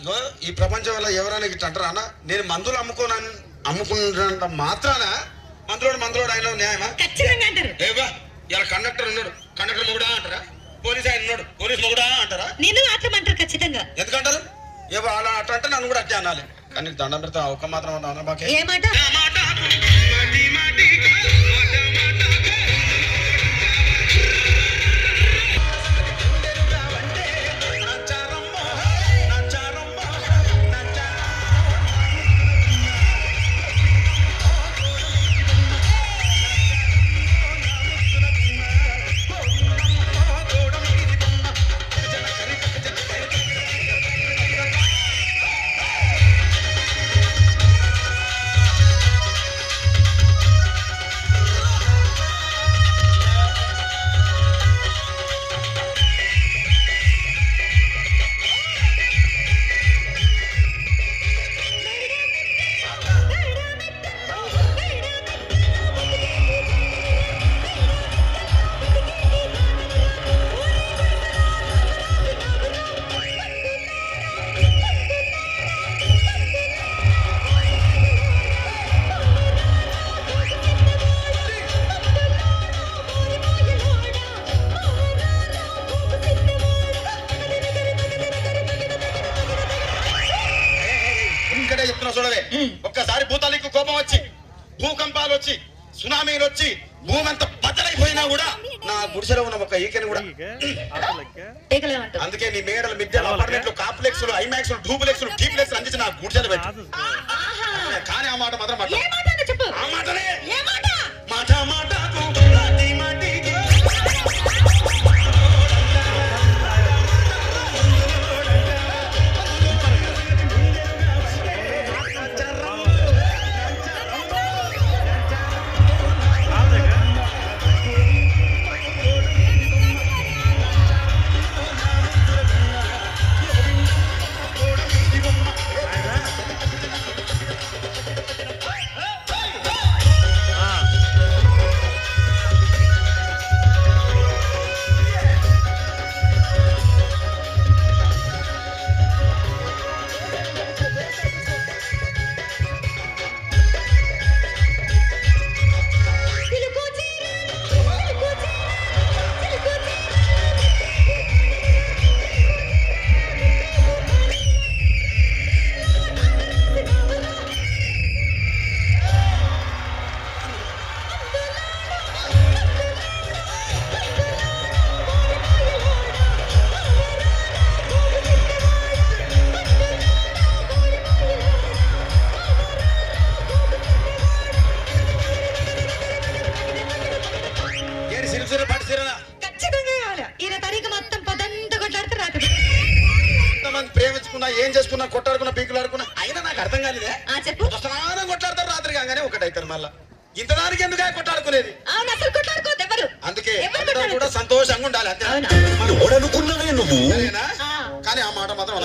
ఇగో ఈ ప్రపంచం వల్ల ఎవరైనా ఇట్లా అంటారా అన్న? నేను మందులు అమ్ముకున్నంత మాత్రాన మందులోడు ఆయన న్యాయమా? ఖచ్చితంగా అంటారు. ఏవా ఇలా కండక్టర్ ఉన్నాడు, కండక్టర్ మొగుడా అంటారా? పోలీస్ ఆయన ఉన్నాడు, పోలీస్ మొగుడా అంటారా? నేను అట్లమంటారు ఖచ్చితంగా. ఎందుకంటారు? ఏవో అలా అట్లా అంటే నన్ను కూడా అట్లా అనాలి. కానీ దండం పెడతా ఒక్క మాత్రం అన్న బాకే. ఏ మాట? చెప్తున్నా చూడవే, ఒక్కసారి భూతాలకు కోపం వచ్చి, భూకంపాలు వచ్చి, సునామీలు వచ్చి, భూమి అంతా బద్దలైపోయినా కూడా నా గుడిసెలో ఉన్న ఒక ఈకెని కూడా. అందుకే నీ మేడలు, మిద్దెలు, అపార్ట్మెంట్లు, కాంప్లెక్స్లు, ఐమాక్స్లు, డూప్లెక్స్లు, డీప్లెక్స్లు అందించి నా గుడిసెలు పెట్టు. కానీ ఆ మాట మాత్రం ఆ మాటనే మాట మాట ప్రేమించుకున్నా, ఏం చేసుకున్నా, కొట్టాడుకున్నా, పీకులాడుకున్నా, అయినా నాకు అర్థం కాలేదే. స్నానం కొట్లాడతారు రాత్రి కాగానే ఒకటైతారు. మళ్ళా ఇంత దానికి ఎందుకు కొట్టాడుకునేది? అందుకే కూడా సంతోషంగా ఉండాలి. అంతే. కానీ ఆ మాట మాత్రం